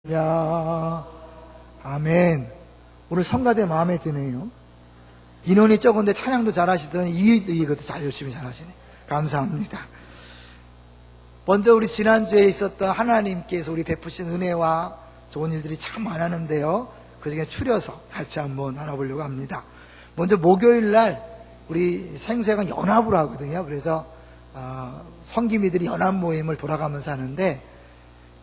야, 아멘. 오늘 성가대 마음에 드네요. 인원이 적은데 찬양도 잘하시더니 이것도 열심히 잘하시네. 감사합니다. 먼저 우리 지난주에 있었던 하나님께서 우리 베푸신 은혜와 좋은 일들이 참 많았는데요. 그 중에 추려서 같이 한번 나눠보려고 합니다. 먼저 목요일 날 우리 생수회가 연합을 하거든요. 그래서 성기미들이 연합 모임을 돌아가면서 하는데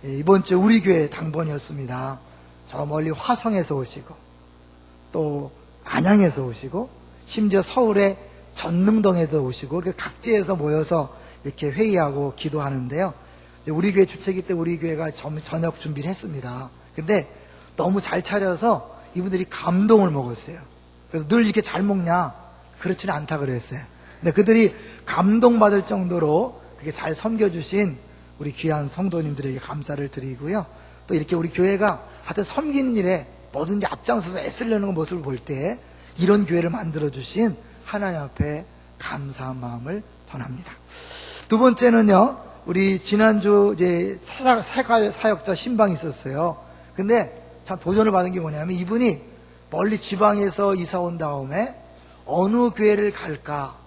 이번 주 우리 교회 당번이었습니다. 저 멀리 화성에서 오시고 또 안양에서 오시고 심지어 서울의 전능동에도 오시고 이렇게 각지에서 모여서 이렇게 회의하고 기도하는데요. 우리 교회 주최기 때 우리 교회가 저녁 준비를 했습니다. 근데 너무 잘 차려서 이분들이 감동을 먹었어요. 그래서 늘 이렇게 잘 먹냐? 그렇지는 않다 그랬어요. 근데 그들이 감동받을 정도로 그렇게 잘 섬겨주신 우리 귀한 성도님들에게 감사를 드리고요. 또 이렇게 우리 교회가 하여튼 섬기는 일에 뭐든지 앞장서서 애쓰려는 모습을 볼 때 이런 교회를 만들어주신 하나님 앞에 감사한 마음을 전합니다. 두 번째는요, 우리 지난주 이제 사역자 신방이 있었어요. 근데 참 도전을 받은 게 뭐냐면 이분이 멀리 지방에서 이사 온 다음에 어느 교회를 갈까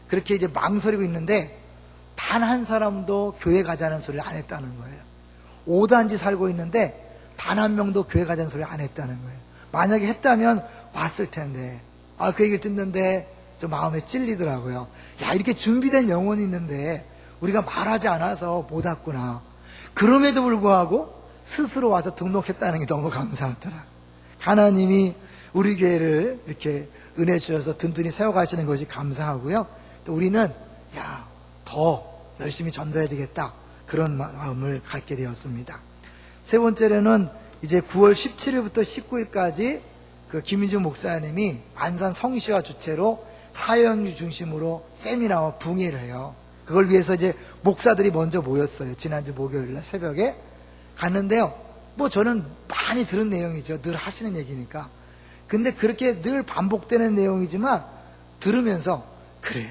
그렇게 이제 망설이고 있는데 단 한 사람도 교회 가자는 소리를 안 했다는 거예요. 5단지 살고 있는데 단 한 명도 교회 가자는 소리를 안 했다는 거예요. 만약에 했다면 왔을 텐데 그 얘기를 듣는데 좀 마음에 찔리더라고요. 야, 이렇게 준비된 영혼이 있는데 우리가 말하지 않아서 못 왔구나. 그럼에도 불구하고 스스로 와서 등록했다는 게 너무 감사하더라. 하나님이 우리 교회를 이렇게 은혜 주셔서 든든히 세워가시는 것이 감사하고요. 또 우리는 더 열심히 전도해야 되겠다, 그런 마음을 갖게 되었습니다. 세 번째로는 이제 9월 17일부터 19일까지 그 김인중 목사님이 안산 성시와 주최로 사역류 중심으로 세미나와 붕회를 해요. 그걸 위해서 이제 목사들이 먼저 모였어요. 지난주 목요일날 새벽에 갔는데요. 저는 많이 들은 내용이죠. 늘 하시는 얘기니까. 근데 그렇게 늘 반복되는 내용이지만 들으면서 그래,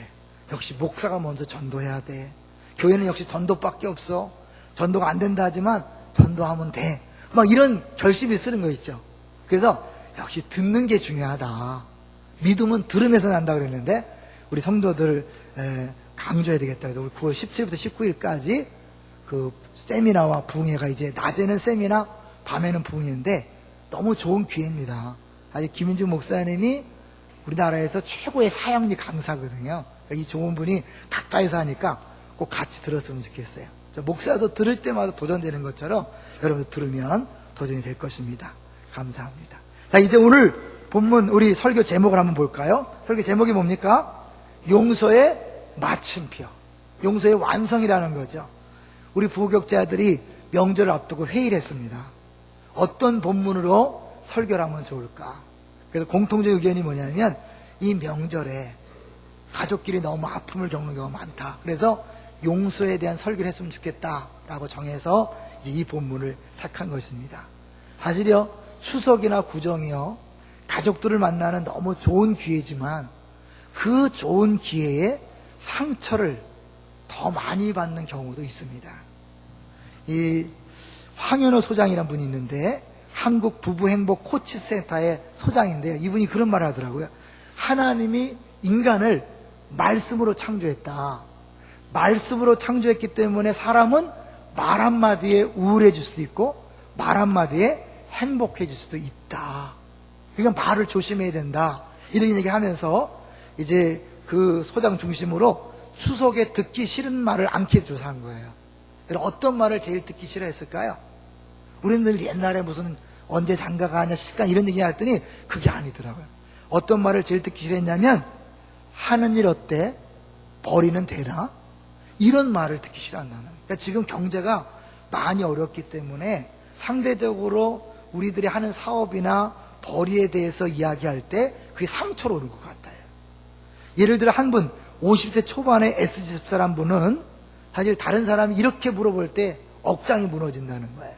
역시 목사가 먼저 전도해야 돼. 교회는 역시 전도밖에 없어. 전도가 안 된다 하지만 전도하면 돼. 이런 결심이 쓰는 거 있죠. 그래서 역시 듣는 게 중요하다. 믿음은 들으면서 난다 그랬는데 우리 성도들 강조해야 되겠다. 그래서 우리 9월 17일부터 19일까지 그 세미나와 붕회가 이제 낮에는 세미나, 밤에는 붕회인데 너무 좋은 기회입니다. 아직 김인중 목사님이 우리나라에서 최고의 사역리 강사거든요. 이 좋은 분이 가까이서 하니까 꼭 같이 들었으면 좋겠어요. 목사도 들을 때마다 도전되는 것처럼 여러분도 들으면 도전이 될 것입니다. 감사합니다. 자, 이제 오늘 본문 우리 설교 제목을 한번 볼까요? 설교 제목이 뭡니까? 용서의 마침표. 용서의 완성이라는 거죠. 우리 부교육자들이 명절을 앞두고 회의를 했습니다. 어떤 본문으로 설교를 하면 좋을까? 그래서 공통적 의견이 뭐냐면 이 명절에 가족끼리 너무 아픔을 겪는 경우가 많다. 그래서 용서에 대한 설교를 했으면 좋겠다라고 정해서 이제 이 본문을 택한 것입니다. 사실요, 추석이나 구정이요, 가족들을 만나는 너무 좋은 기회지만 그 좋은 기회에 상처를 더 많이 받는 경우도 있습니다. 이 황현호 소장이라는 분이 있는데 한국 부부행복 코치센터의 소장인데요. 이분이 그런 말을 하더라고요. 하나님이 인간을 말씀으로 창조했다. 말씀으로 창조했기 때문에 사람은 말 한마디에 우울해질 수도 있고 말 한마디에 행복해질 수도 있다. 그러니까 말을 조심해야 된다. 이런 얘기하면서 이제 그 소장 중심으로 추석에 듣기 싫은 말을 안케 조사한 거예요. 어떤 말을 제일 듣기 싫어했을까요? 우리는 늘 옛날에 무슨 언제 장가가냐 시간 이런 얘기 했더니 그게 아니더라고요. 어떤 말을 제일 듣기 싫어했냐면 하는 일 어때? 벌이는 되나? 이런 말을 듣기 싫어한다는 거예요. 그러니까 지금 경제가 많이 어렵기 때문에 상대적으로 우리들이 하는 사업이나 벌이에 대해서 이야기할 때 그게 상처로 오는 것 같아요. 예를 들어 한 분 50대 초반에 SG집사란 분은 사실 다른 사람이 이렇게 물어볼 때 억장이 무너진다는 거예요.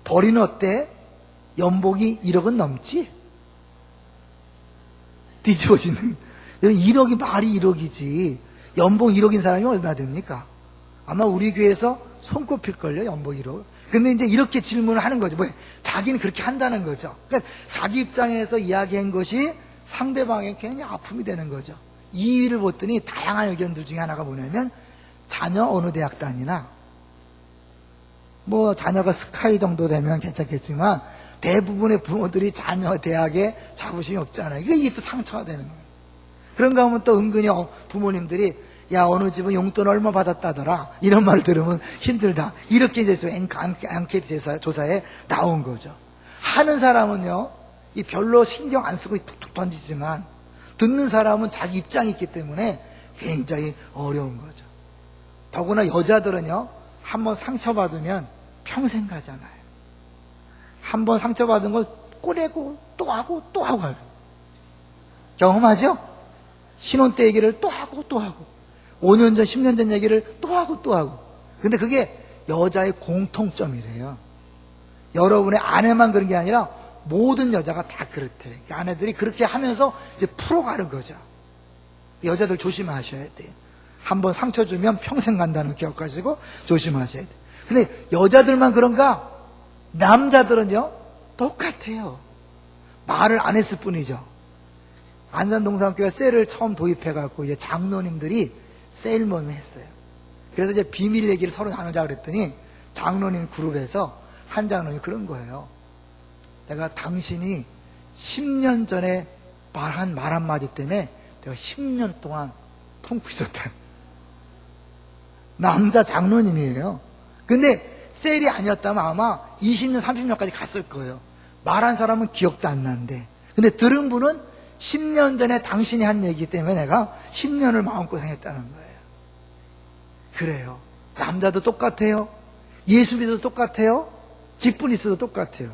벌이는 어때? 연봉이 1억은 넘지? 뒤집어지는. 1억이 말이 1억이지. 연봉 1억인 사람이 얼마나 됩니까? 아마 우리 교회에서 손꼽힐걸요, 연봉 1억. 근데 이제 이렇게 질문을 하는 거죠. 뭐예요? 자기는 그렇게 한다는 거죠. 그러니까 자기 입장에서 이야기한 것이 상대방에게 굉장히 아픔이 되는 거죠. 2위를 봤더니 다양한 의견들 중에 하나가 뭐냐면 자녀 어느 대학 다니나, 뭐 자녀가 스카이 정도 되면 괜찮겠지만 대부분의 부모들이 자녀 대학에 자부심이 없잖아요. 이게 또 상처가 되는 거예요. 그런가 하면 또 은근히 부모님들이 야 어느 집은 용돈 얼마 받았다더라 이런 말 들으면 힘들다, 이렇게 이제 앙케이트 조사에 나온 거죠. 하는 사람은요 이 별로 신경 안 쓰고 툭툭 던지지만 듣는 사람은 자기 입장이 있기 때문에 굉장히 어려운 거죠. 더구나 여자들은요 한번 상처받으면 평생 가잖아요. 한번 상처받은 걸 꼬내고 또 하고 또 하고 가요. 경험하죠? 신혼 때 얘기를 또 하고 또 하고 5년 전 10년 전 얘기를 또 하고 또 하고. 근데 그게 여자의 공통점이래요. 여러분의 아내만 그런 게 아니라 모든 여자가 다 그렇대. 아내들이 그렇게 하면서 이제 풀어가는 거죠. 여자들 조심하셔야 돼요. 한번 상처 주면 평생 간다는 거 기억하시고 조심하셔야 돼요. 근데 여자들만 그런가? 남자들은요 똑같아요. 말을 안 했을 뿐이죠. 안산동산교회 셀을 처음 도입해갖고 이제 장로님들이 셀 모임을 했어요. 그래서 이제 비밀 얘기를 서로 나누자 그랬더니 장로님 그룹에서 한 장로님이 그런 거예요. 내가 당신이 10년 전에 말한 말 한마디 때문에 내가 10년 동안 품고 있었다. 남자 장로님이에요. 근데 셀이 아니었다면 아마 20년, 30년까지 갔을 거예요. 말한 사람은 기억도 안 나는데. 근데 들은 분은 10년 전에 당신이 한 얘기 때문에 내가 10년을 마음고생했다는 거예요. 그래요. 남자도 똑같아요. 예수 믿어도 똑같아요. 직분 있어도 똑같아요.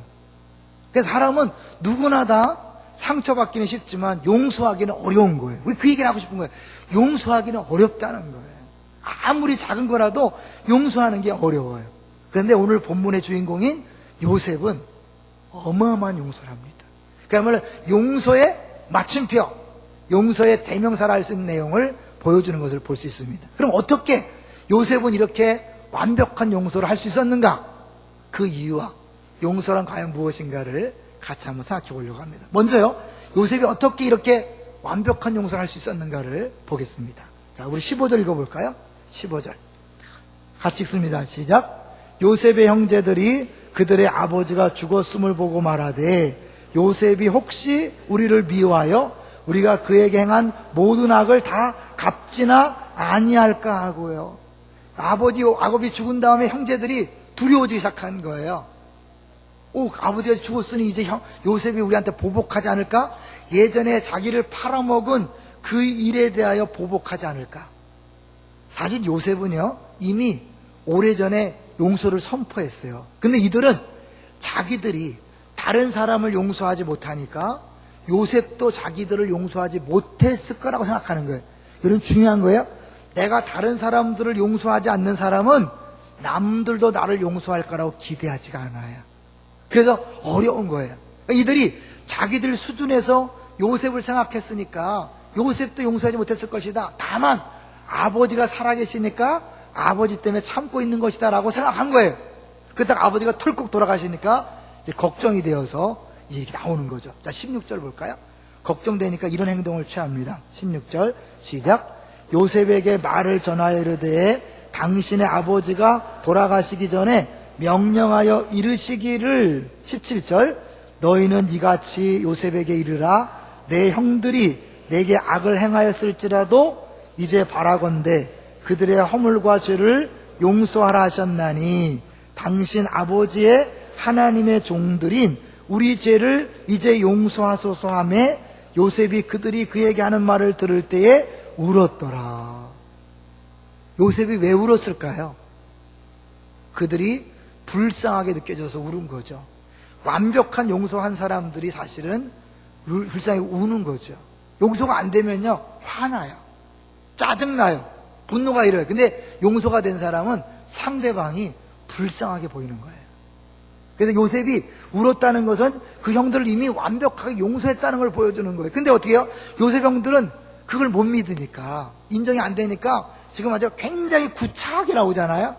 그래서 사람은 누구나 다 상처받기는 쉽지만 용서하기는 어려운 거예요. 우리 그 얘기를 하고 싶은 거예요. 용서하기는 어렵다는 거예요. 아무리 작은 거라도 용서하는 게 어려워요. 그런데 오늘 본문의 주인공인 요셉은 어마어마한 용서를 합니다. 그야말로 용서의 마침표, 용서의 대명사라 할 수 있는 내용을 보여주는 것을 볼 수 있습니다. 그럼 어떻게 요셉은 이렇게 완벽한 용서를 할 수 있었는가? 그 이유와 용서란 과연 무엇인가를 같이 한번 생각해 보려고 합니다. 먼저요, 요셉이 어떻게 이렇게 완벽한 용서를 할 수 있었는가를 보겠습니다. 자, 우리 15절 읽어볼까요? 15절 같이 읽습니다. 시작. 요셉의 형제들이 그들의 아버지가 죽었음을 보고 말하되 요셉이 혹시 우리를 미워하여 우리가 그에게 행한 모든 악을 다 갚지나 아니할까 하고요. 아버지 죽은 다음에 형제들이 두려워지기 시작한 거예요. 아버지가 죽었으니 이제 요셉이 우리한테 보복하지 않을까? 예전에 자기를 팔아먹은 그 일에 대하여 보복하지 않을까? 사실 요셉은요 이미 오래전에 용서를 선포했어요. 근데 이들은 자기들이 다른 사람을 용서하지 못하니까 요셉도 자기들을 용서하지 못했을 거라고 생각하는 거예요. 이런 중요한 거예요. 내가 다른 사람들을 용서하지 않는 사람은 남들도 나를 용서할 거라고 기대하지가 않아요. 그래서 어려운 거예요. 이들이 자기들 수준에서 요셉을 생각했으니까 요셉도 용서하지 못했을 것이다. 다만 아버지가 살아계시니까 아버지 때문에 참고 있는 것이다 라고 생각한 거예요. 그러다가 아버지가 털컥 돌아가시니까 이제 걱정이 되어서 이제 나오는 거죠. 자, 16절 볼까요? 걱정되니까 이런 행동을 취합니다. 16절 시작. 요셉에게 말을 전하여 이르되 당신의 아버지가 돌아가시기 전에 명령하여 이르시기를. 17절 너희는 이같이 요셉에게 이르라. 내 형들이 내게 악을 행하였을지라도 이제 바라건대 그들의 허물과 죄를 용서하라 하셨나니 당신 아버지의 하나님의 종들인 우리 죄를 이제 용서하소서 하매 요셉이 그들이 그에게 하는 말을 들을 때에 울었더라. 요셉이 왜 울었을까요? 그들이 불쌍하게 느껴져서 울은 거죠. 완벽한 용서한 사람들이 사실은 불쌍히 우는 거죠. 용서가 안 되면요 화나요, 짜증나요, 분노가 일어요. 근데 용서가 된 사람은 상대방이 불쌍하게 보이는 거예요. 그래서 요셉이 울었다는 것은 그 형들을 이미 완벽하게 용서했다는 걸 보여주는 거예요. 근데 어떻게 해요? 요셉 형들은 그걸 못 믿으니까, 인정이 안 되니까 지금 아주 굉장히 구차하게 나오잖아요.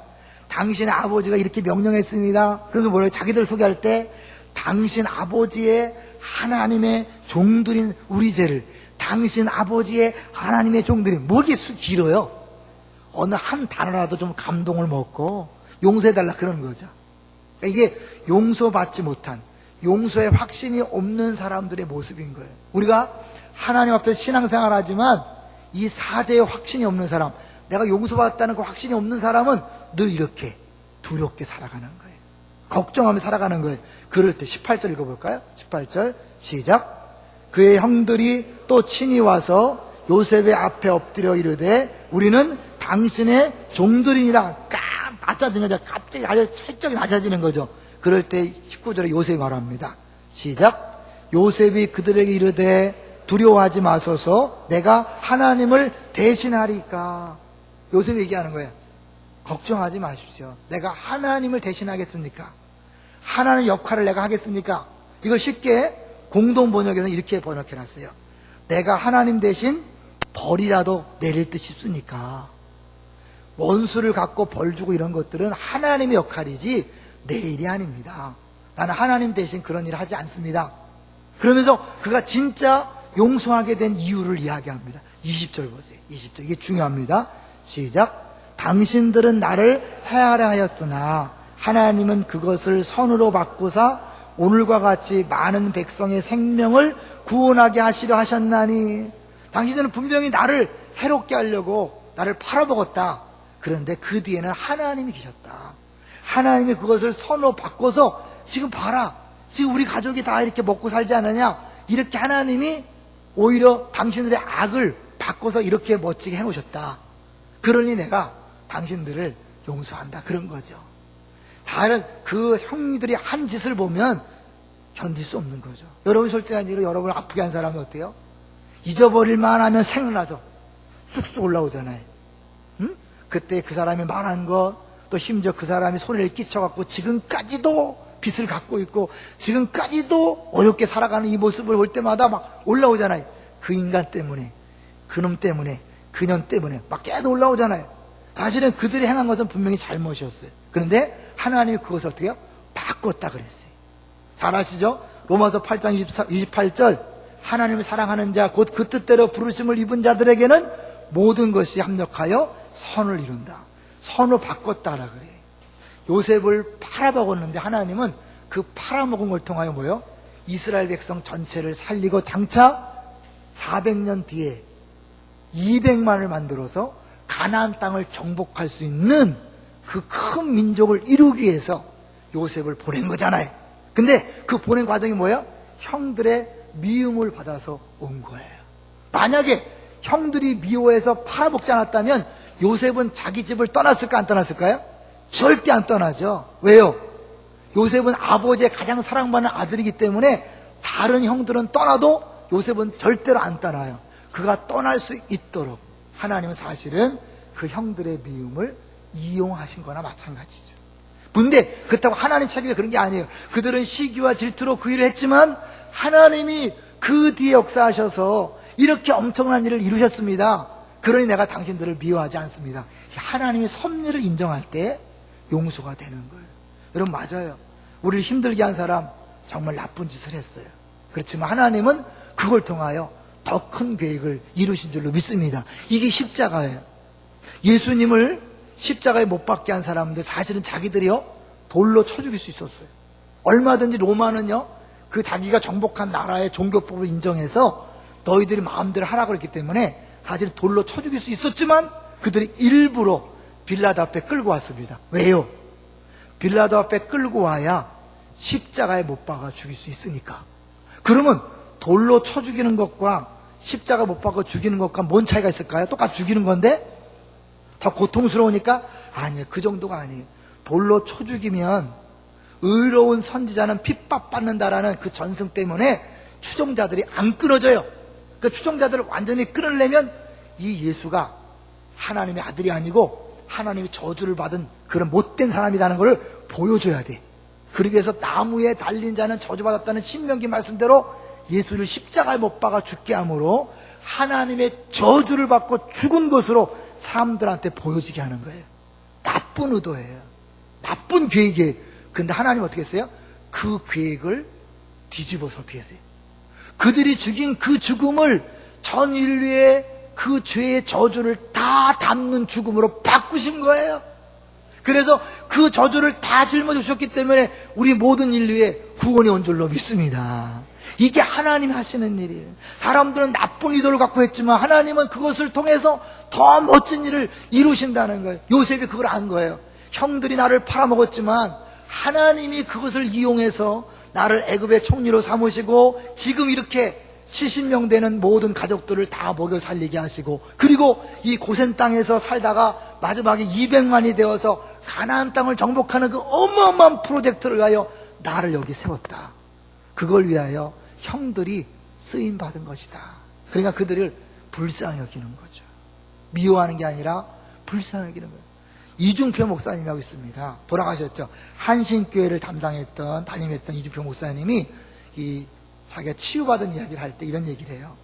당신의 아버지가 이렇게 명령했습니다. 그래서 뭐래요? 자기들 소개할 때 당신 아버지의 하나님의 종들인 우리 죄를, 당신 아버지의 하나님의 종들이, 뭐 이렇게 길어요. 어느 한 단어라도 좀 감동을 먹고 용서해달라 그러는 거죠. 그러니까 이게 용서받지 못한, 용서의 확신이 없는 사람들의 모습인 거예요. 우리가 하나님 앞에서 신앙생활 하지만 이 사죄의 확신이 없는 사람, 내가 용서받았다는 그 확신이 없는 사람은 늘 이렇게 두렵게 살아가는 거예요. 걱정하며 살아가는 거예요. 그럴 때 18절 읽어볼까요? 18절 시작. 그의 형들이 또 친히 와서 요셉의 앞에 엎드려 이르되 우리는 당신의 종들이니라. 낮아지는 거죠. 갑자기 아주 철저히 낮아지는 거죠. 그럴 때 19절에 요셉이 말합니다. 시작. 요셉이 그들에게 이르되 두려워하지 마소서 내가 하나님을 대신하리까. 요셉이 얘기하는 거예요. 걱정하지 마십시오. 내가 하나님을 대신하겠습니까? 하나님 역할을 내가 하겠습니까? 이걸 쉽게 공동 번역에서 이렇게 번역해놨어요. 내가 하나님 대신 벌이라도 내릴 듯 싶습니까? 원수를 갖고 벌 주고 이런 것들은 하나님의 역할이지 내 일이 아닙니다. 나는 하나님 대신 그런 일을 하지 않습니다. 그러면서 그가 진짜 용서하게 된 이유를 이야기합니다. 20절 보세요. 20절. 이게 중요합니다. 시작. 당신들은 나를 해하려 하였으나 하나님은 그것을 선으로 바꾸사 오늘과 같이 많은 백성의 생명을 구원하게 하시려 하셨나니. 당신들은 분명히 나를 해롭게 하려고 나를 팔아먹었다. 그런데 그 뒤에는 하나님이 계셨다. 하나님이 그것을 선으로 바꿔서 지금 봐라. 지금 우리 가족이 다 이렇게 먹고 살지 않느냐. 이렇게 하나님이 오히려 당신들의 악을 바꿔서 이렇게 멋지게 해놓으셨다. 그러니 내가 당신들을 용서한다. 그런 거죠. 다른 그 형들이 한 짓을 보면 견딜 수 없는 거죠. 여러분 솔직한 일로 여러분을 아프게 한 사람이 어때요? 잊어버릴만 하면 생각나서 쑥쑥 올라오잖아요. 응? 그때 그 사람이 말한 것, 또 심지어 그 사람이 손해를 끼쳐갖고 지금까지도 빚을 갖고 있고 지금까지도 어렵게 살아가는 이 모습을 볼 때마다 막 올라오잖아요. 그 인간 때문에, 그놈 때문에, 그년 때문에 막 계속 올라오잖아요. 사실은 그들이 행한 것은 분명히 잘못이었어요. 그런데 하나님이 그것을 어떻게 해요? 바꿨다 그랬어요. 잘 아시죠? 로마서 8장 28절 하나님을 사랑하는 자 곧 그 뜻대로 부르심을 입은 자들에게는 모든 것이 합력하여 선을 이룬다. 선을 바꿨다라 그래요. 요셉을 팔아먹었는데 하나님은 그 팔아먹은 걸 통하여 뭐요? 이스라엘 백성 전체를 살리고 장차 400년 뒤에 200만을 만들어서 가나안 땅을 정복할 수 있는 그 큰 민족을 이루기 위해서 요셉을 보낸 거잖아요. 근데 그 보낸 과정이 뭐예요? 형들의 미움을 받아서 온 거예요. 만약에 형들이 미워해서 팔아먹지 않았다면 요셉은 자기 집을 떠났을까 안 떠났을까요? 절대 안 떠나죠. 왜요? 요셉은 아버지의 가장 사랑받는 아들이기 때문에 다른 형들은 떠나도 요셉은 절대로 안 떠나요. 그가 떠날 수 있도록 하나님은 사실은 그 형들의 미움을 이용하신 거나 마찬가지죠. 근데 그렇다고 하나님 책임이 그런 게 아니에요. 그들은 시기와 질투로 그 일을 했지만 하나님이 그 뒤에 역사하셔서 이렇게 엄청난 일을 이루셨습니다. 그러니 내가 당신들을 미워하지 않습니다. 하나님이 섭리를 인정할 때 용서가 되는 거예요. 여러분 맞아요. 우리를 힘들게 한 사람 정말 나쁜 짓을 했어요. 그렇지만 하나님은 그걸 통하여 더 큰 계획을 이루신 줄로 믿습니다. 이게 십자가예요. 예수님을 십자가에 못 박게 한 사람들 사실은 자기들이요 돌로 쳐 죽일 수 있었어요. 얼마든지 로마는요 그 자기가 정복한 나라의 종교법을 인정해서 너희들이 마음대로 하라고 그랬기 때문에 사실 돌로 쳐 죽일 수 있었지만 그들이 일부러 빌라도 앞에 끌고 왔습니다. 왜요? 빌라도 앞에 끌고 와야 십자가에 못 박아 죽일 수 있으니까. 그러면 돌로 쳐 죽이는 것과 십자가 못 박아 죽이는 것과 뭔 차이가 있을까요? 똑같이 죽이는 건데 더 고통스러우니까? 아니에요. 그 정도가 아니에요. 돌로 쳐 죽이면 의로운 선지자는 핍박받는다라는 그 전승 때문에 추종자들이 안 끊어져요. 그 추종자들을 완전히 끊으려면 이 예수가 하나님의 아들이 아니고 하나님의 저주를 받은 그런 못된 사람이라는 걸 보여줘야 돼. 그러기 위해서 나무에 달린 자는 저주받았다는 신명기 말씀대로 예수를 십자가에 못 박아 죽게 함으로 하나님의 저주를 받고 죽은 것으로 사람들한테 보여지게 하는 거예요. 나쁜 의도예요. 나쁜 계획이에요. 근데 하나님 어떻게 했어요? 그 계획을 뒤집어서 어떻게 했어요? 그들이 죽인 그 죽음을 전 인류의 그 죄의 저주를 다 담는 죽음으로 바꾸신 거예요. 그래서 그 저주를 다 짊어져 주셨기 때문에 우리 모든 인류의 구원이 온 줄로 믿습니다. 이게 하나님이 하시는 일이에요. 사람들은 나쁜 의도를 갖고 했지만 하나님은 그것을 통해서 더 멋진 일을 이루신다는 거예요. 요셉이 그걸 안 거예요. 형들이 나를 팔아먹었지만 하나님이 그것을 이용해서 나를 애굽의 총리로 삼으시고 지금 이렇게 70명 되는 모든 가족들을 다 먹여 살리게 하시고, 그리고 이 고센 땅에서 살다가 마지막에 200만이 되어서 가나안 땅을 정복하는 그 어마어마한 프로젝트를 위하여 나를 여기 세웠다. 그걸 위하여 형들이 쓰임 받은 것이다. 그러니까 그들을 불쌍히 여기는 거죠. 미워하는 게 아니라 불쌍히 여기는 거예요. 이중표 목사님이 하고 있습니다. 돌아가셨죠. 한신교회를 담임했던 이중표 목사님이 자기가 치유받은 이야기를 할 때 이런 얘기를 해요.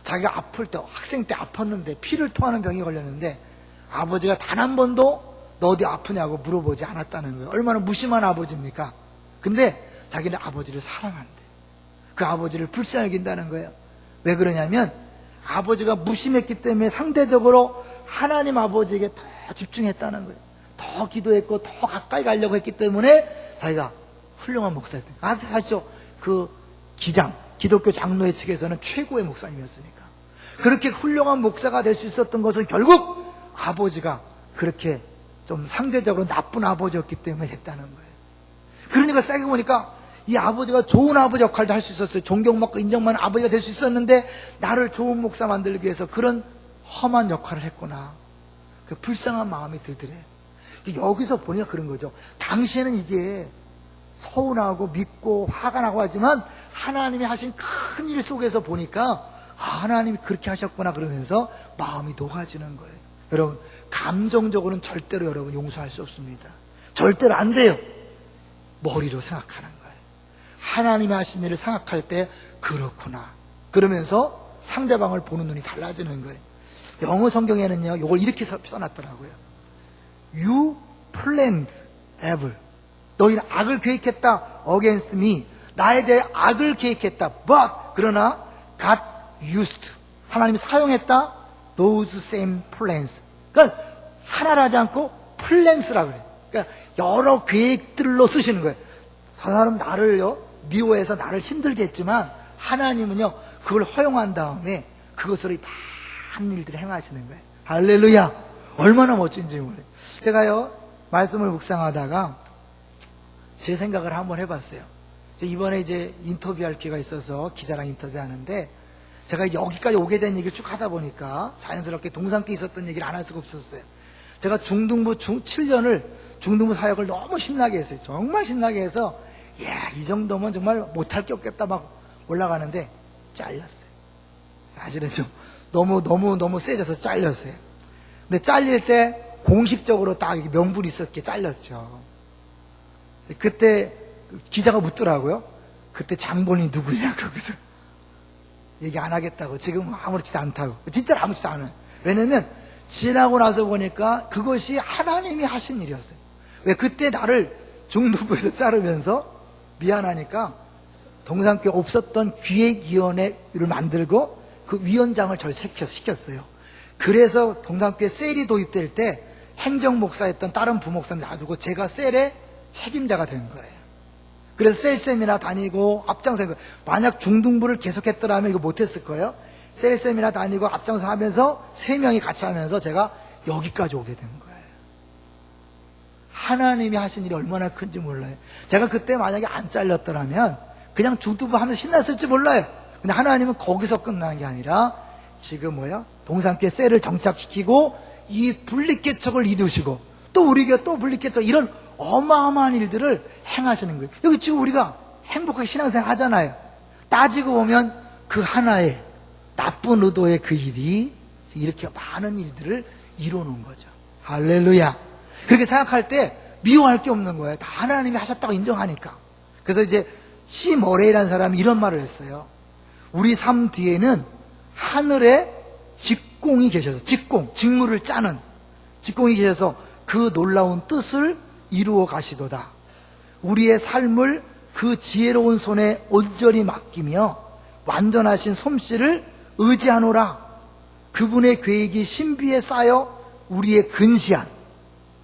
자기가 아플 때, 학생 때 아팠는데 피를 토하는 병이 걸렸는데 아버지가 단 한 번도 너 어디 아프냐고 물어보지 않았다는 거예요. 얼마나 무심한 아버지입니까? 근데 자기는 아버지를 사랑한대. 그 아버지를 불쌍히 여긴다는 거예요. 왜 그러냐면 아버지가 무심했기 때문에 상대적으로 하나님 아버지에게 더 집중했다는 거예요. 더 기도했고 더 가까이 가려고 했기 때문에 자기가 훌륭한 목사였대요. 아시죠? 기독교 장로회 측에서는 최고의 목사님이었으니까. 그렇게 훌륭한 목사가 될 수 있었던 것은 결국 아버지가 그렇게 좀 상대적으로 나쁜 아버지였기 때문에 됐다는 거예요. 그러니까 생각해 보니까 이 아버지가 좋은 아버지 역할도 할 수 있었어요. 존경받고 인정받는 아버지가 될 수 있었는데 나를 좋은 목사 만들기 위해서 그런 험한 역할을 했구나. 그 불쌍한 마음이 들더래. 여기서 보니까 그런 거죠. 당시에는 이게 서운하고 믿고 화가 나고 하지만 하나님이 하신 큰 일 속에서 보니까 하나님이 그렇게 하셨구나 그러면서 마음이 녹아지는 거예요. 여러분, 감정적으로는 절대로 여러분 용서할 수 없습니다. 절대로 안 돼요. 머리로 생각하는 거예요. 하나님이 하신 일을 생각할 때 그렇구나 그러면서 상대방을 보는 눈이 달라지는 거예요. 영어 성경에는요 이걸 이렇게 써놨더라고요. You planned evil. 너희는 악을 계획했다. against me. 나에 대해 악을 계획했다. but 그러나 God used. 하나님이 사용했다. those same plans. 그러니까 하나를 하지 않고 plans라고 그래요. 그러니까 여러 계획들로 쓰시는 거예요. 저 사람 나를요 미워해서 나를 힘들게 했지만 하나님은요 그걸 허용한 다음에 그것으로 많은 일들을 행하시는 거예요. 할렐루야. 얼마나 멋진지 몰라요. 제가요 말씀을 묵상하다가 제 생각을 한번 해봤어요. 이번에 이제 인터뷰할 기회가 있어서 기자랑 인터뷰하는데 제가 이제 여기까지 오게 된 얘기를 쭉 하다 보니까 자연스럽게 동산교에 있었던 얘기를 안 할 수가 없었어요. 제가 중등부 7년을 중등부 사역을 너무 신나게 했어요. 정말 신나게 해서 이 정도면 정말 못할 게 없겠다 막 올라가는데 잘렸어요. 사실은 좀 너무 세져서 잘렸어요. 근데 잘릴 때 공식적으로 딱 명분이 있었기에 잘렸죠. 그때 기자가 묻더라고요. 그때 장본인이 누구냐 거기서 얘기 안 하겠다고. 지금 아무렇지도 않다고. 진짜로 아무렇지도 않아요. 왜냐면 지나고 나서 보니까 그것이 하나님이 하신 일이었어요. 왜 그때 나를 중등부에서 자르면서 미안하니까 동산교회 없었던 기획위원회를 만들고 그 위원장을 저를 시켰어요. 그래서 동산교회 셀이 도입될 때 행정목사였던 다른 부목사님 놔두고 제가 셀의 책임자가 된 거예요. 그래서 셀 세미나 다니고 앞장서 거예요. 만약 중등부를 계속했더라면 이거 못했을 거예요. 셀 세미나 다니고 앞장서 하면서 3명이 같이 하면서 제가 여기까지 오게 된 거예요. 하나님이 하신 일이 얼마나 큰지 몰라요. 제가 그때 만약에 안 잘렸더라면 그냥 중등부 하면서 신났을지 몰라요. 근데 하나님은 거기서 끝나는 게 아니라 지금 동산교회 셀을 정착시키고 이 분립개척을 이루시고 또 우리 교회 또 분립개척 이런 어마어마한 일들을 행하시는 거예요. 여기 지금 우리가 행복하게 신앙생활 하잖아요. 따지고 보면 그 하나의 나쁜 의도의 그 일이 이렇게 많은 일들을 이뤄놓은 거죠. 할렐루야. 그렇게 생각할 때 미워할 게 없는 거예요. 다 하나님이 하셨다고 인정하니까. 그래서 이제 시 머레이라는 사람이 이런 말을 했어요. 우리 삶 뒤에는 하늘에 직공이 계셔서 직무를 짜는 직공이 계셔서 그 놀라운 뜻을 이루어 가시도다. 우리의 삶을 그 지혜로운 손에 온전히 맡기며 완전하신 솜씨를 의지하노라. 그분의 계획이 신비에 쌓여 우리의 근시안,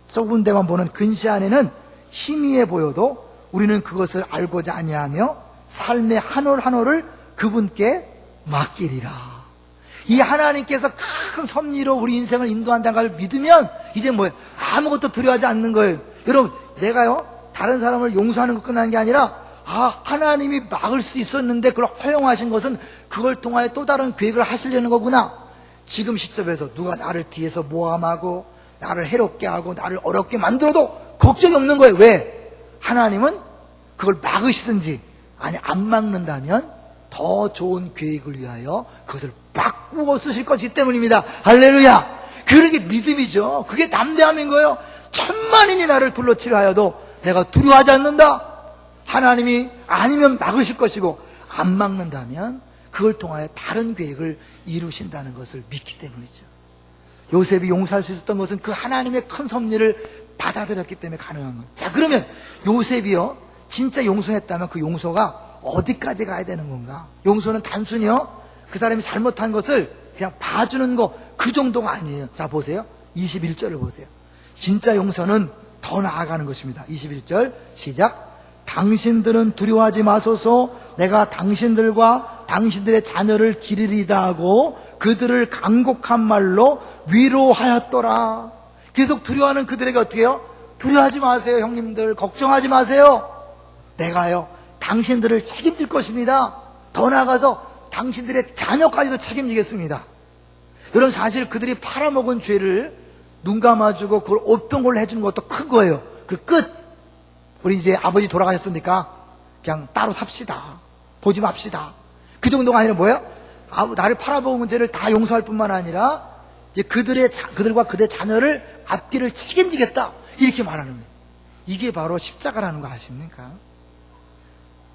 좁은 데만 보는 근시안에는 희미해 보여도 우리는 그것을 알고자 아니하며 삶의 한 올 한 올을 그분께 맡기리라. 이 하나님께서 큰 섭리로 우리 인생을 인도한다는 걸 믿으면 이제 뭐예요? 아무것도 두려워하지 않는 거예요. 여러분, 내가요 다른 사람을 용서하는 것 끝나는 게 아니라 하나님이 막을 수 있었는데 그걸 허용하신 것은 그걸 통하여 또 다른 계획을 하시려는 거구나. 지금 시점에서 누가 나를 뒤에서 모함하고 나를 해롭게 하고 나를 어렵게 만들어도 걱정이 없는 거예요. 왜? 하나님은 그걸 막으시든지 아니 안 막는다면 더 좋은 계획을 위하여 그것을 바꾸어 쓰실 것이기 때문입니다. 할렐루야. 그게 믿음이죠. 그게 담대함인 거예요. 천만인이 나를 둘러치려 하여도 내가 두려워하지 않는다. 하나님이 아니면 막으실 것이고 안 막는다면 그걸 통하여 다른 계획을 이루신다는 것을 믿기 때문이죠. 요셉이 용서할 수 있었던 것은 그 하나님의 큰 섭리를 받아들였기 때문에 가능한 거예요. 자, 그러면 요셉이요 진짜 용서했다면 그 용서가 어디까지 가야 되는 건가? 용서는 단순히요 그 사람이 잘못한 것을 그냥 봐주는 거 그 정도가 아니에요. 자, 보세요. 21절을 보세요. 진짜 용서는 더 나아가는 것입니다. 21절 시작. 당신들은 두려워하지 마소서. 내가 당신들과 당신들의 자녀를 기르리다 하고 그들을 간곡한 말로 위로하였더라. 계속 두려워하는 그들에게 어떻게 해요? 두려워하지 마세요. 형님들 걱정하지 마세요. 내가요 당신들을 책임질 것입니다. 더 나아가서 당신들의 자녀까지도 책임지겠습니다. 여러분, 사실 그들이 팔아먹은 죄를 눈 감아주고 그걸 옷병걸로 해주는 것도 큰 거예요. 그리고 끝. 우리 이제 아버지 돌아가셨으니까 그냥 따로 삽시다. 보지 맙시다. 그 정도가 아니라 뭐예요? 나를 팔아먹은 죄를 다 용서할 뿐만 아니라 이제 그들과 그들의 자녀를 앞길을 책임지겠다. 이렇게 말하는 거예요. 이게 바로 십자가라는 거 아십니까?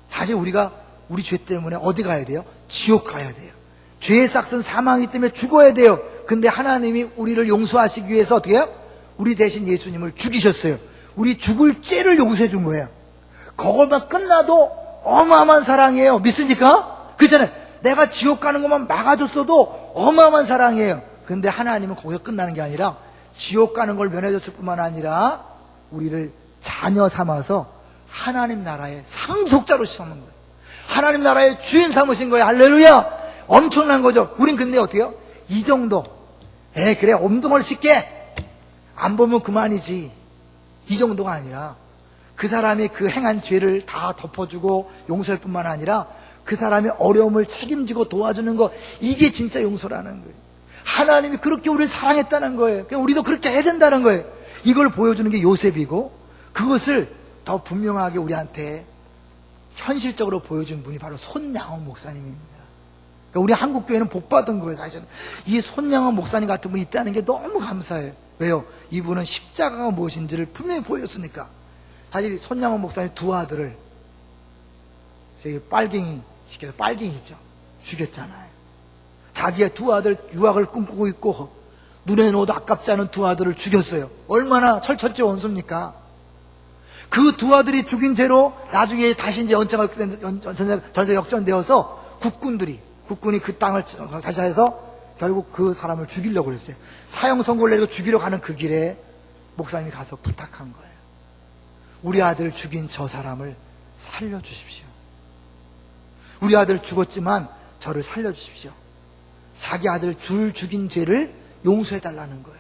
사실 우리가 우리 죄 때문에 어디 가야 돼요? 지옥 가야 돼요. 죄의 삭은 사망이기 때문에 죽어야 돼요. 근데 하나님이 우리를 용서하시기 위해서 어떻게 해요? 우리 대신 예수님을 죽이셨어요. 우리 죽을 죄를 용서해 준 거예요. 그것만 끝나도 어마어마한 사랑이에요. 믿습니까? 그렇잖아요. 내가 지옥 가는 것만 막아줬어도 어마어마한 사랑이에요. 근데 하나님은 거기서 끝나는 게 아니라 지옥 가는 걸 면해줬을 뿐만 아니라 우리를 자녀 삼아서 하나님 나라의 상속자로 삼은 거예요. 하나님 나라의 주인 삼으신 거예요. 할렐루야. 엄청난 거죠. 우린 근데 어떻게 해요? 이 정도. 그래 엄동을 씻게 안 보면 그만이지. 이 정도가 아니라 그 사람이 그 행한 죄를 다 덮어주고 용서할 뿐만 아니라 그 사람의 어려움을 책임지고 도와주는 거, 이게 진짜 용서라는 거예요. 하나님이 그렇게 우리를 사랑했다는 거예요. 그러니까 우리도 그렇게 해야 된다는 거예요. 이걸 보여주는 게 요셉이고, 그것을 더 분명하게 우리한테 현실적으로 보여준 분이 바로 손양원 목사님입니다. 그러니까 우리 한국교회는 복받은 거예요. 사실은 이 손양원 목사님 같은 분이 있다는 게 너무 감사해요. 왜요? 이분은 십자가가 무엇인지를 분명히 보였으니까. 사실 손양원 목사님 두 아들을 빨갱이 시켜서, 빨갱이죠, 죽였잖아요. 자기의 두 아들 유학을 꿈꾸고 있고 눈에 넣어도 아깝지 않은 두 아들을 죽였어요. 얼마나 철철제 원수입니까? 그 두 아들이 죽인 죄로 나중에 다시 이제 전쟁 역전되어서 국군이 그 땅을 다시 해서 결국 그 사람을 죽이려고 그랬어요. 사형 선고를 내리고 죽이러 가는 그 길에 목사님이 가서 부탁한 거예요. 우리 아들 죽인 저 사람을 살려주십시오. 우리 아들 죽었지만 저를 살려주십시오. 자기 아들 죽인 죄를 용서해달라는 거예요.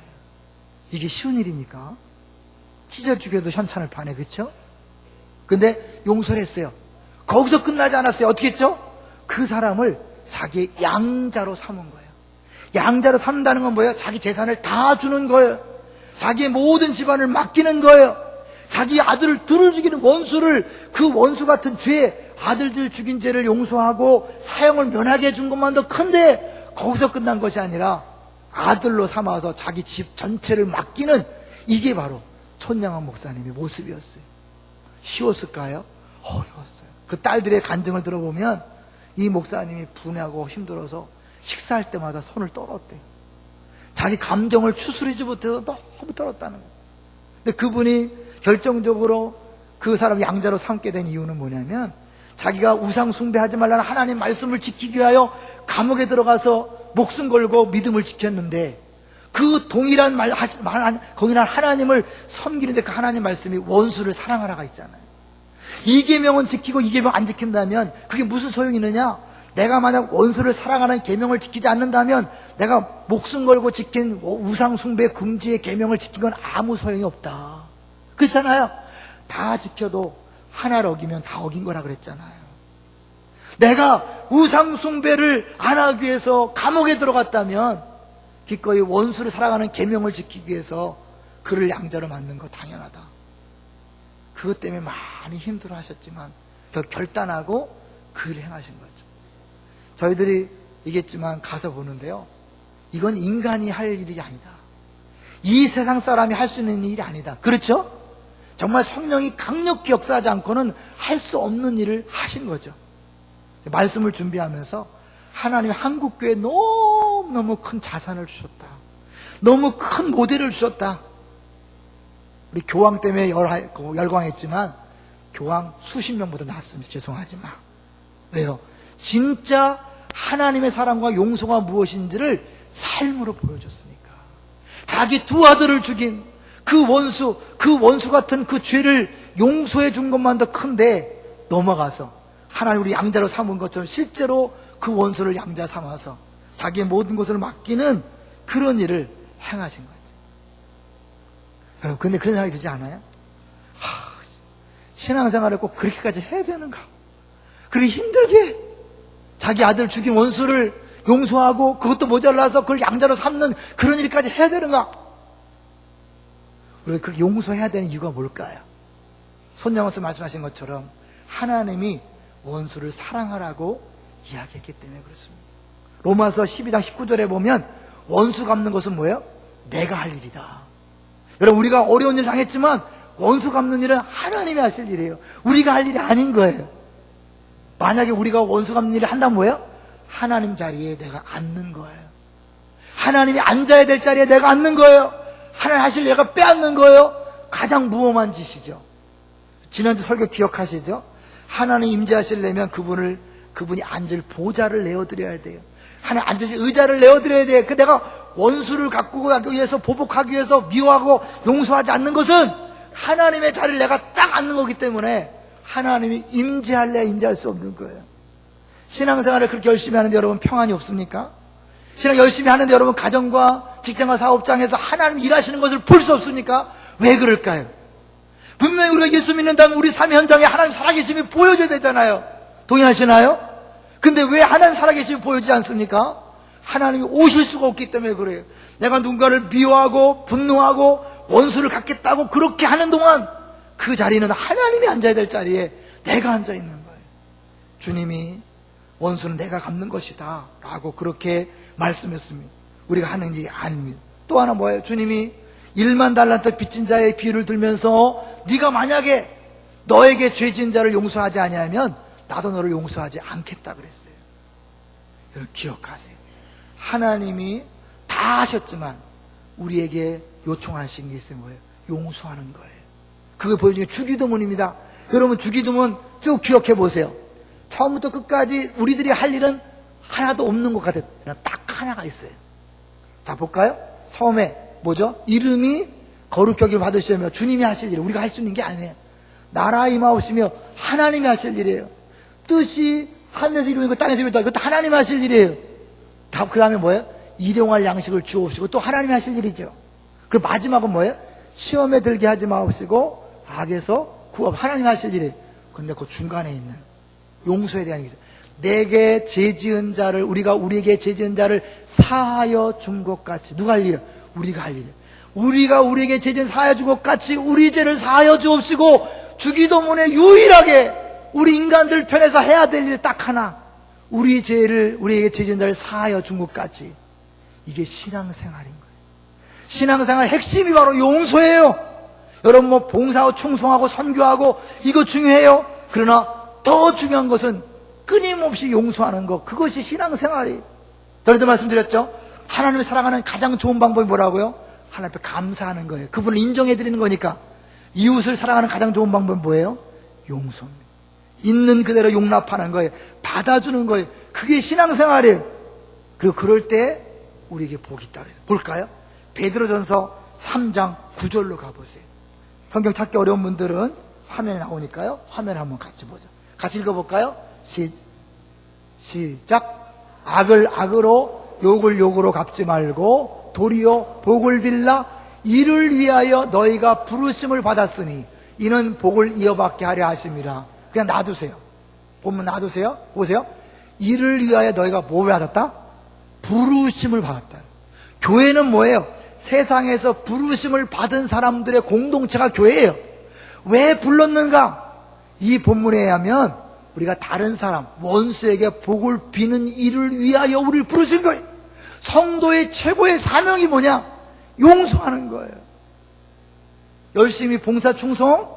이게 쉬운 일입니까? 찢어 죽여도 현찬을 파네, 그렇죠? 근데 용서를 했어요. 거기서 끝나지 않았어요. 어떻게 했죠? 그 사람을 자기의 양자로 삼은 거예요. 양자로 삼는다는 건 뭐예요? 자기 재산을 다 주는 거예요. 자기의 모든 집안을 맡기는 거예요. 자기 아들을 둘을 죽이는 원수를, 그 원수 같은 죄, 아들들 죽인 죄를 용서하고 사형을 면하게 해준 것만도 큰데 거기서 끝난 것이 아니라 아들로 삼아서 자기 집 전체를 맡기는, 이게 바로 손양원 목사님의 모습이었어요. 쉬웠을까요? 어려웠어요. 그 딸들의 간증을 들어보면 이 목사님이 분하고 힘들어서 식사할 때마다 손을 떨었대요. 자기 감정을 추스리지 못해서 너무 떨었다는 거예요. 근데 그분이 결정적으로 그 사람 양자로 삼게 된 이유는 뭐냐면 자기가 우상 숭배하지 말라는 하나님 말씀을 지키기 위하여 감옥에 들어가서 목숨 걸고 믿음을 지켰는데 그 동일한 거기는 하나님을 섬기는데 그 하나님 말씀이 원수를 사랑하라가 있잖아요. 이 계명은 지키고 이 계명 안 지킨다면 그게 무슨 소용이 있느냐? 내가 만약 원수를 사랑하는 계명을 지키지 않는다면 내가 목숨 걸고 지킨 우상 숭배 금지의 계명을 지킨 건 아무 소용이 없다. 그렇잖아요. 다 지켜도 하나를 어기면 다 어긴 거라 그랬잖아요. 내가 우상 숭배를 안 하기 위해서 감옥에 들어갔다면 기꺼이 원수를 사랑하는 계명을 지키기 위해서 그를 양자로 만든 거 당연하다. 그것 때문에 많이 힘들어 하셨지만 결단하고 그 일을 행하신 거죠. 저희들이 얘기했지만 가서 보는데요, 이건 인간이 할 일이 아니다. 이 세상 사람이 할 수 있는 일이 아니다. 그렇죠? 정말 성령이 강력히 역사하지 않고는 할 수 없는 일을 하신 거죠. 말씀을 준비하면서 하나님이 한국교회에 너무너무 큰 자산을 주셨다. 너무 큰 모델을 주셨다. 우리 교황 때문에 열광했지만 교황 수십 명보다 낫습니다. 죄송하지만. 왜요? 진짜 하나님의 사랑과 용서가 무엇인지를 삶으로 보여줬으니까. 자기 두 아들을 죽인 그 원수 같은 그 죄를 용서해 준 것만도 큰데 넘어가서 하나님 우리 양자로 삼은 것처럼 실제로 그 원수를 양자 삼아서 자기의 모든 것을 맡기는 그런 일을 행하신 거죠. 여러분, 근데 그런 생각이 들지 않아요? 신앙생활을 꼭 그렇게까지 해야 되는가? 그렇게 힘들게 자기 아들 죽인 원수를 용서하고 그것도 모자라서 그걸 양자로 삼는 그런 일까지 해야 되는가? 우리가 그렇게 용서해야 되는 이유가 뭘까요? 손영원서 말씀하신 것처럼 하나님이 원수를 사랑하라고 이야기했기 때문에 그렇습니다. 로마서 12장 19절에 보면 원수 갚는 것은 뭐예요? 내가 할 일이다. 여러분, 우리가 어려운 일 당했지만 원수 갚는 일은 하나님이 하실 일이에요. 우리가 할 일이 아닌 거예요. 만약에 우리가 원수 갚는 일을 한다면 뭐예요? 하나님 자리에 내가 앉는 거예요. 하나님이 앉아야 될 자리에 내가 앉는 거예요. 하나님 하실 일 내가 빼앗는 거예요. 가장 무엄한 짓이죠. 지난주 설교 기억하시죠? 하나님 임재하시려면 그분이 앉을 보좌를 내어드려야 돼요. 하나님 앉으실 의자를 내어드려야 돼요. 그 내가 원수를 갖고 가기 위해서, 보복하기 위해서 미워하고 용서하지 않는 것은 하나님의 자리를 내가 딱 앉는 거기 때문에 하나님이 임재할래야 임재할 수 없는 거예요. 신앙생활을 그렇게 열심히 하는데 여러분 평안이 없습니까? 신앙 열심히 하는데 여러분 가정과 직장과 사업장에서 하나님 일하시는 것을 볼 수 없습니까? 왜 그럴까요? 분명히 우리가 예수 믿는다면 우리 삶의 현장에 하나님 살아계심이 보여줘야 되잖아요. 동의하시나요? 근데 왜 하나님 살아계심이 보여지지 않습니까? 하나님이 오실 수가 없기 때문에 그래요. 내가 누군가를 미워하고 분노하고 원수를 갖겠다고 그렇게 하는 동안 그 자리는 하나님이 앉아야 될 자리에 내가 앉아 있는 거예요. 주님이 원수는 내가 갚는 것이다 라고 그렇게 말씀했습니다. 우리가 하는 일이 아닙니다. 또 하나 뭐예요? 주님이 1만 달란트 빚진 자의 비유를 들면서 네가 만약에 너에게 죄 지은 자를 용서하지 아니하면 나도 너를 용서하지 않겠다 그랬어요. 여러분 기억하세요. 하나님이 다 하셨지만 우리에게 요청하신 게 있어요. 뭐예요? 용서하는 거예요. 그걸 보여주는 게 주기도문입니다. 여러분 주기도문 쭉 기억해 보세요. 처음부터 끝까지 우리들이 할 일은 하나도 없는 것 같아요. 딱 하나가 있어요. 자 볼까요? 처음에 뭐죠? 이름이 거룩히 여김을 받으시며 주님이 하실 일, 우리가 할 수 있는 게 아니에요. 나라 임하오시며 하나님이 하실 일이에요. 뜻이 하늘에서 이루어지고 땅에서 이루어진다. 이것도 하나님이 하실 일이에요. 그 다음에 뭐예요? 일용할 양식을 주옵시고 또 하나님이 하실 일이죠. 그리고 마지막은 뭐예요? 시험에 들게 하지 마옵시고 악에서 구업, 하나님이 하실 일이에요. 근데 그 중간에 있는 용서에 대한 얘기죠. 내게 죄지은 자를, 우리에게 죄지은 자를 사하여 준 것 같이. 누가 할 일이에요? 우리가 할 일이에요. 우리가 우리에게 죄지은 사하여 준 것 같이 우리 죄를 사하여 주옵시고, 주기도문에 유일하게 우리 인간들 편에서 해야 될 일 딱 하나, 우리 죄를, 우리에게 죄지은 자를 사하여 준 것 같이. 이게 신앙생활인 거예요. 신앙생활 핵심이 바로 용서예요. 여러분 뭐 봉사하고 충성하고 선교하고 이거 중요해요. 그러나 더 중요한 것은 끊임없이 용서하는 것, 그것이 신앙생활이. 저희도 말씀드렸죠. 하나님을 사랑하는 가장 좋은 방법이 뭐라고요? 하나님 앞에 감사하는 거예요. 그분을 인정해드리는 거니까. 이웃을 사랑하는 가장 좋은 방법은 뭐예요? 용서입니다. 있는 그대로 용납하는 거예요. 받아주는 거예요. 그게 신앙생활이에요. 그리고 그럴 때 우리에게 복이 있다고 해요. 볼까요? 베드로전서 3장 9절로 가보세요. 성경 찾기 어려운 분들은 화면에 나오니까요. 화면 한번 같이 보죠. 같이 읽어볼까요? 시작. 악을 악으로 욕을 욕으로 갚지 말고 도리어 복을 빌라 이를 위하여 너희가 부르심을 받았으니 이는 복을 이어받게 하려 하심이라. 그냥 놔두세요. 보면 놔두세요. 보세요. 이를 위하여 너희가 뭐 받았다? 부르심을 받았다. 교회는 뭐예요? 세상에서 부르심을 받은 사람들의 공동체가 교회예요. 왜 불렀는가? 이 본문에 의하면 우리가 다른 사람, 원수에게 복을 비는 일을 위하여 우리를 부르신 거예요. 성도의 최고의 사명이 뭐냐? 용서하는 거예요. 열심히 봉사 충성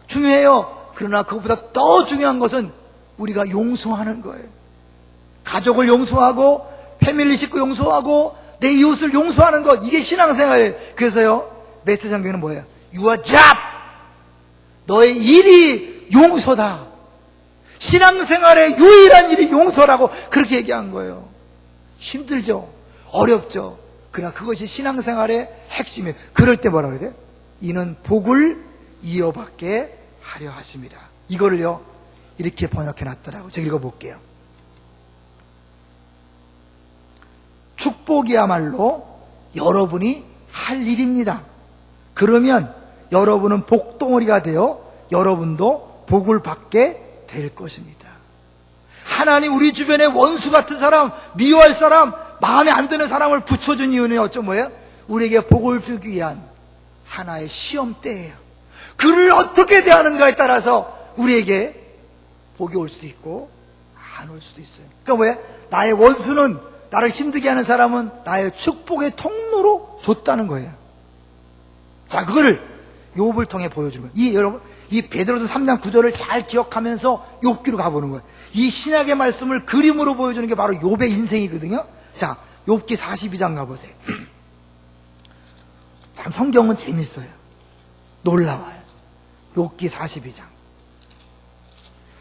중요해요. 그러나 그것보다 더 중요한 것은 우리가 용서하는 거예요. 가족을 용서하고 패밀리 식구 용서하고 내 이웃을 용서하는 것, 이게 신앙생활이에요. 그래서요 메시지 성경은 뭐예요? Your job, 너의 일이 용서다. 신앙생활의 유일한 일이 용서라고 그렇게 얘기한 거예요. 힘들죠? 어렵죠? 그러나 그것이 신앙생활의 핵심이에요. 그럴 때 뭐라고 그래야 돼요? 이는 복을 이어받게 하려 하십니다. 이거를요 이렇게 번역해 놨더라고요. 제가 읽어볼게요. 축복이야말로 여러분이 할 일입니다. 그러면 여러분은 복덩어리가 되어 여러분도 복을 받게 될 것입니다. 하나님 우리 주변에 원수 같은 사람, 미워할 사람, 마음에 안 드는 사람을 붙여준 이유는 어쩌 뭐예요? 우리에게 복을 주기 위한 하나의 시험대예요. 그를 어떻게 대하는가에 따라서 우리에게 복이 올 수도 있고 안 올 수도 있어요. 그러니까 뭐예요? 나의 원수는, 나를 힘들게 하는 사람은 나의 축복의 통로로 줬다는 거예요. 자, 그거를 욥을 통해 보여주는 거예요. 여러분, 이 베드로전서 3장 9절을 잘 기억하면서 욥기로 가보는 거예요. 이 신약의 말씀을 그림으로 보여주는 게 바로 욥의 인생이거든요. 자, 욥기 42장 가보세요. 참 성경은 재밌어요. 놀라워요. 욥기 42장.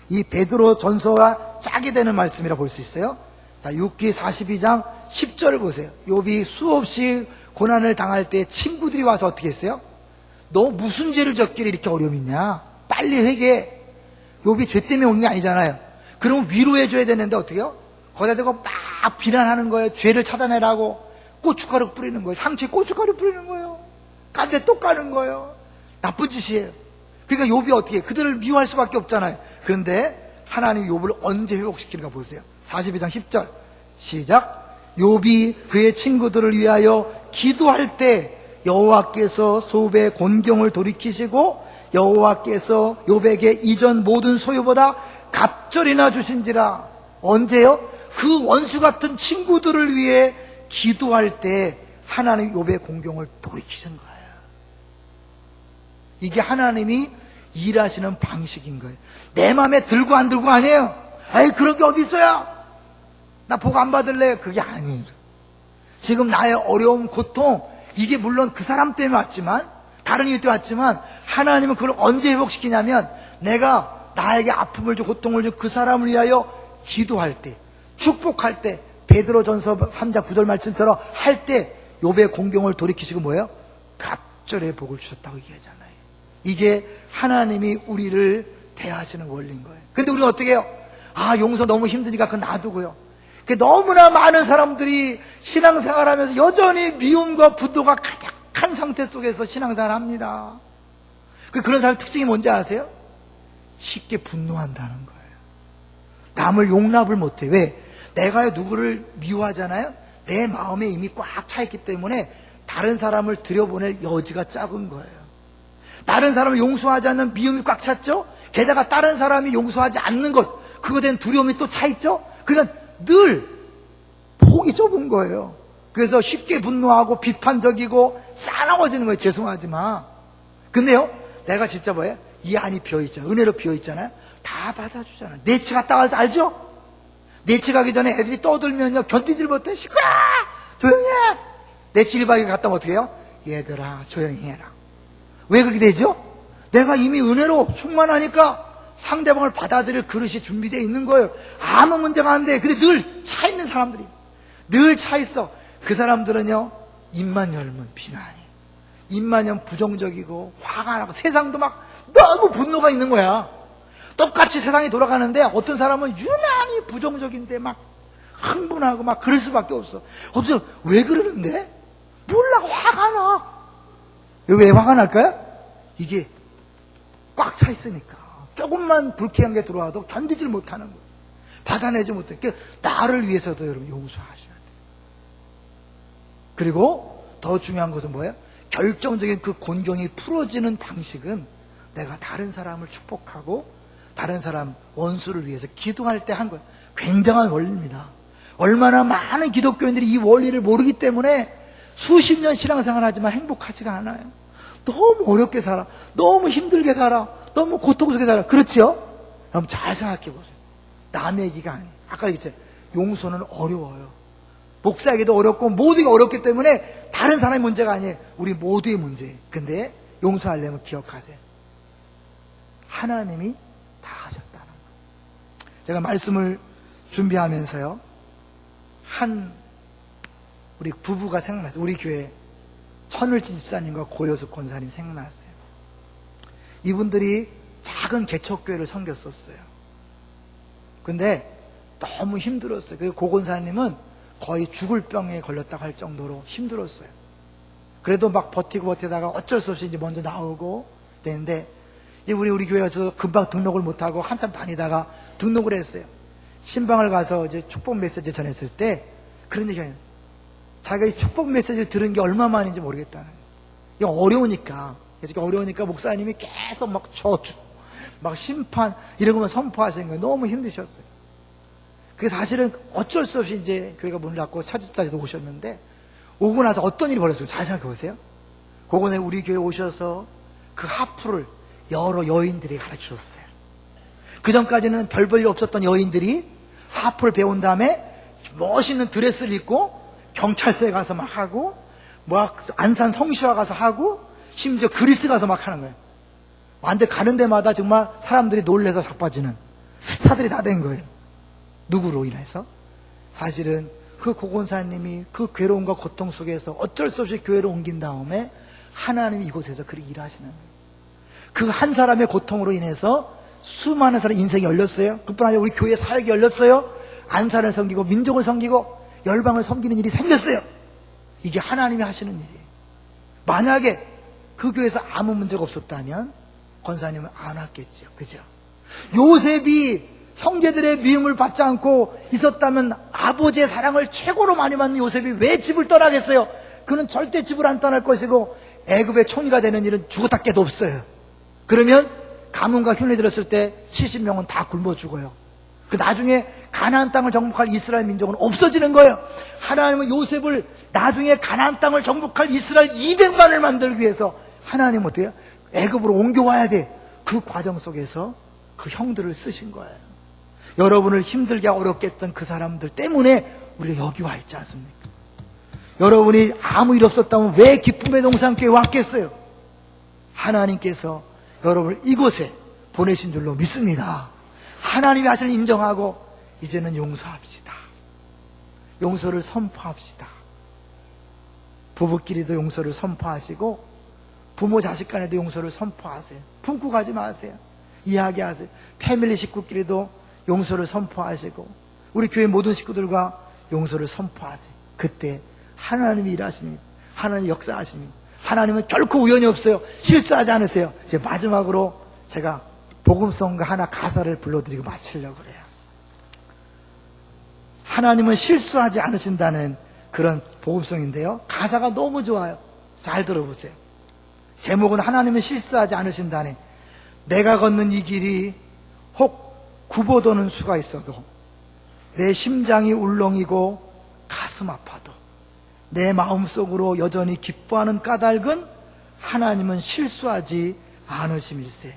이 베드로 전서와 짝이 되는 말씀이라 볼 수 있어요. 자, 욥기 42장 10절을 보세요. 욥이 수없이 고난을 당할 때 친구들이 와서 어떻게 했어요? 너 무슨 죄를 졌길래 이렇게 어려움이 있냐? 빨리 회개해. 욥이 죄 때문에 온 게 아니잖아요. 그러면 위로해줘야 되는데 어떻게 해요? 거기다 대고 막 비난하는 거예요. 죄를 차단해라고. 고춧가루 뿌리는 거예요. 상처에 고춧가루 뿌리는 거예요. 깐데 또 까는 거예요. 나쁜 짓이에요. 그러니까 욥이 어떻게 해요? 그들을 미워할 수밖에 없잖아요. 그런데 하나님이 욥을 언제 회복시키는가 보세요. 42장 10절 시작. 욥이 그의 친구들을 위하여 기도할 때 여호와께서 욥의 곤경을 돌이키시고 여호와께서 욥에게 이전 모든 소유보다 갑절이나 주신지라. 언제요? 그 원수 같은 친구들을 위해 기도할 때 하나님 욥의 공경을 돌이키신 거예요. 이게 하나님이 일하시는 방식인 거예요. 내 마음에 들고 안 들고 아니에요. 에이, 그런 게 어디 있어요? 나 복 안 받을래? 그게 아니에요. 지금 나의 어려움, 고통, 이게 물론 그 사람 때문에 왔지만, 다른 이유 때문에 왔지만, 하나님은 그걸 언제 회복시키냐면, 내가 나에게 아픔을 주고 고통을 주고 그 사람을 위하여 기도할 때, 축복할 때, 베드로전서 3장 9절 말씀처럼 할 때 욥의 공경을 돌이키시고 뭐예요? 갑절의 복을 주셨다고 얘기하잖아요. 이게 하나님이 우리를 대하시는 원리인 거예요. 근데 우리는 어떻게 해요? 아, 용서 너무 힘드니까 그건 놔두고요. 너무나 많은 사람들이 신앙생활하면서 여전히 미움과 분노가 가득한 상태 속에서 신앙생활을 합니다. 그런 사람의 특징이 뭔지 아세요? 쉽게 분노한다는 거예요. 남을 용납을 못해. 왜? 내가 누구를 미워하잖아요? 내 마음에 이미 꽉 차 있기 때문에 다른 사람을 들여보낼 여지가 작은 거예요. 다른 사람을 용서하지 않는 미움이 꽉 찼죠? 게다가 다른 사람이 용서하지 않는 것, 그거에 대한 두려움이 또 차 있죠? 그러니까 늘 폭이 좁은 거예요. 그래서 쉽게 분노하고 비판적이고 싸나워지는 거예요. 죄송하지만. 근데요, 내가 진짜 뭐예요? 이 안이 비어있잖아요. 은혜로 비어있잖아요. 다 받아주잖아요. 내치 갔다 와서 알죠? 내치 가기 전에 애들이 떠들면요, 견디질 못해. 시끄러! 조용히 해! 내치 1박에 갔다 오면 어떻게 해요? 얘들아, 조용히 해라. 왜 그렇게 되죠? 내가 이미 은혜로 충만하니까 상대방을 받아들일 그릇이 준비되어 있는 거예요. 아무 문제가 안 돼. 근데 늘 차 있는 사람들이, 늘 차 있어. 그 사람들은요, 입만 열면 비난이, 입만 열면 부정적이고 화가 나고 세상도 막 너무 분노가 있는 거야. 똑같이 세상이 돌아가는데 어떤 사람은 유난히 부정적인데 막 흥분하고 막 그럴 수밖에 없어. 없어. 왜 그러는데? 몰라. 화가 나. 왜 화가 날까요? 이게 꽉 차 있으니까. 조금만 불쾌한 게 들어와도 견디질 못하는 거예요. 받아내지 못해. 그러니까 나를 위해서도 여러분 용서하셔야 돼요. 그리고 더 중요한 것은 뭐예요? 결정적인 그 곤경이 풀어지는 방식은 내가 다른 사람을 축복하고 다른 사람 원수를 위해서 기도할 때 한 거예요. 굉장한 원리입니다. 얼마나 많은 기독교인들이 이 원리를 모르기 때문에 수십 년 신앙생활 하지만 행복하지가 않아요. 너무 어렵게 살아. 너무 힘들게 살아. 너무 고통스럽게 살아. 그렇지요? 그럼 잘 생각해 보세요. 남의 얘기가 아니에요. 아까 얘기했죠. 용서는 어려워요. 목사에게도 어렵고 모두가 어렵기 때문에 다른 사람의 문제가 아니에요. 우리 모두의 문제예요. 근데 용서하려면 기억하세요. 하나님이 다 하셨다는 거예요. 제가 말씀을 준비하면서요, 우리 부부가 생각났어요. 우리 교회 천을지 집사님과 고효숙 권사님 생각났어요. 이분들이 작은 개척교회를 섬겼었어요. 근데 너무 힘들었어요. 그리고 고 권사님은 거의 죽을 병에 걸렸다고 할 정도로 힘들었어요. 그래도 막 버티다가 어쩔 수 없이 이제 먼저 나오고 되는데, 이제 우리 교회에서 금방 등록을 못하고 한참 다니다가 등록을 했어요. 신방을 가서 이제 축복 메시지 전했을 때 그런 얘기가 해요. 자기가 이 축복 메시지를 들은 게 얼마만인지 모르겠다는 거예요. 이게 어려우니까 목사님이 계속 막 저주, 막 심판 이러고만 선포하시는 거예요. 너무 힘드셨어요. 그게 사실은 어쩔 수 없이 이제 교회가 문을 닫고 차집자리도 오셨는데, 오고 나서 어떤 일이 벌어졌어요? 잘 생각해 보세요. 그거는 우리 교회 오셔서 그 하프를 여러 여인들이 가르치셨어요. 그 전까지는 별 볼일 없었던 여인들이 하프를 배운 다음에 멋있는 드레스를 입고 경찰서에 가서 막 하고, 안산 성시화 가서 하고, 심지어 그리스 가서 막 하는 거예요. 완전 가는 데마다 정말 사람들이 놀래서 자빠지는 스타들이 다 된 거예요. 누구로 인해서? 사실은 그 고건사님이 그 괴로움과 고통 속에서 어쩔 수 없이 교회로 옮긴 다음에 하나님이 이곳에서 그렇게 일하시는 거예요. 그 한 사람의 고통으로 인해서 수많은 사람의 인생이 열렸어요. 그뿐 아니라 우리 교회 사역이 열렸어요. 안산을 섬기고 민족을 섬기고 열방을 섬기는 일이 생겼어요. 이게 하나님이 하시는 일이에요. 만약에 그 교회에서 아무 문제가 없었다면 권사님은 안 왔겠죠. 그죠? 요셉이 형제들의 미움을 받지 않고 있었다면 아버지의 사랑을 최고로 많이 받는 요셉이 왜 집을 떠나겠어요? 그는 절대 집을 안 떠날 것이고 애굽의 총리가 되는 일은 죽었다 깨도 없어요. 그러면 가문과 흉내 들었을 때 70명은 다 굶어 죽어요. 그 나중에 가나안 땅을 정복할 이스라엘 민족은 없어지는 거예요. 하나님은 요셉을 나중에 가나안 땅을 정복할 이스라엘 200만을 만들기 위해서 하나님은 어때요? 애굽으로 옮겨와야 돼. 그 과정 속에서 그 형들을 쓰신 거예요. 여러분을 힘들게 어렵게 했던 그 사람들 때문에 우리가 여기 와 있지 않습니까? 여러분이 아무 일 없었다면 왜 기쁨의 동산교회에 왔겠어요? 하나님께서 여러분을 이곳에 보내신 줄로 믿습니다. 하나님이 하시는 인정하고 이제는 용서합시다. 용서를 선포합시다. 부부끼리도 용서를 선포하시고 부모 자식 간에도 용서를 선포하세요. 품고 가지 마세요. 이야기하세요. 패밀리 식구끼리도 용서를 선포하시고 우리 교회 모든 식구들과 용서를 선포하세요. 그때 하나님이 일하십니다. 하나님이 역사하십니다. 하나님은 결코 우연이 없어요. 실수하지 않으세요. 이제 마지막으로 제가 복음성가 하나 가사를 불러드리고 마치려고 그래요. 하나님은 실수하지 않으신다는 그런 복음성인데요. 가사가 너무 좋아요. 잘 들어보세요. 제목은 하나님은 실수하지 않으신다네. 내가 걷는 이 길이 혹 굽어도는 수가 있어도 내 심장이 울렁이고 가슴 아파도 내 마음속으로 여전히 기뻐하는 까닭은 하나님은 실수하지 않으심일세.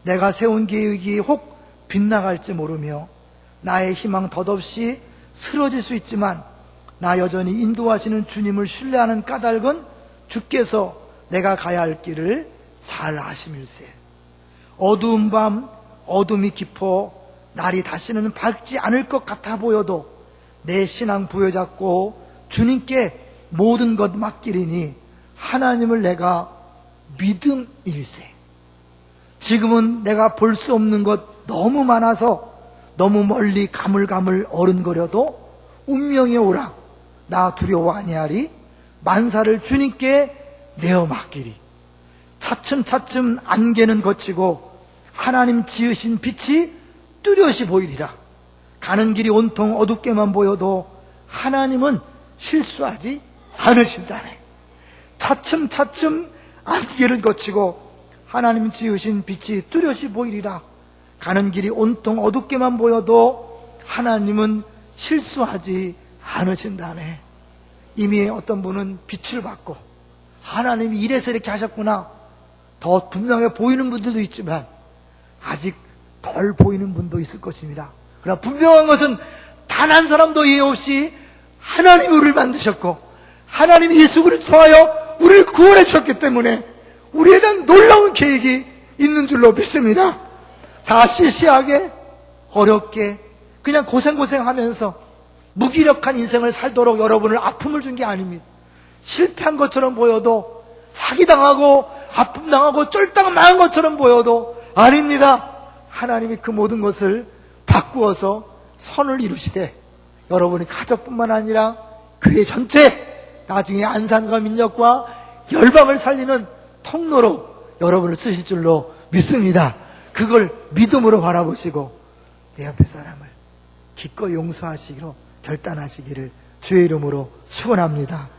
내가 세운 계획이 혹 빗나갈지 모르며 나의 희망 덧없이 쓰러질 수 있지만 나 여전히 인도하시는 주님을 신뢰하는 까닭은 주께서 내가 가야 할 길을 잘 아심일세. 어두운 밤 어둠이 깊어 날이 다시는 밝지 않을 것 같아 보여도 내 신앙 부여잡고 주님께 모든 것 맡기리니 하나님을 내가 믿음일세. 지금은 내가 볼 수 없는 것 너무 많아서 너무 멀리 가물가물 어른거려도 운명이 오라 나 두려워 아니하리. 만사를 주님께 내어 맡기리. 차츰차츰 안개는 거치고 하나님 지으신 빛이 뚜렷이 보이리라. 가는 길이 온통 어둡게만 보여도 하나님은 실수하지 않으신다네. 차츰차츰 안개는 거치고 하나님 지으신 빛이 뚜렷이 보이리라. 가는 길이 온통 어둡게만 보여도 하나님은 실수하지 않으신다네. 이미 어떤 분은 빛을 받고 하나님이 이래서 이렇게 하셨구나 더 분명해 보이는 분들도 있지만 아직 덜 보이는 분도 있을 것입니다. 그러나 분명한 것은 단 한 사람도 이해 없이 하나님이 우리를 만드셨고 하나님이 예수 그리스도 통하여 우리를 구원해 주셨기 때문에 우리에 대한 놀라운 계획이 있는 줄로 믿습니다. 다 시시하게 어렵게 그냥 고생하면서 무기력한 인생을 살도록 여러분을 아픔을 준 게 아닙니다. 실패한 것처럼 보여도 사기당하고 아픔당하고 쫄딱 망한 것처럼 보여도 아닙니다. 하나님이 그 모든 것을 바꾸어서 선을 이루시되 여러분의 가족뿐만 아니라 교회 전체 나중에 안산과 민혁과 열방을 살리는 통로로 여러분을 쓰실 줄로 믿습니다. 그걸 믿음으로 바라보시고 내 옆에 사람을 기꺼이 용서하시기로 결단하시기를 주의 이름으로 축원합니다.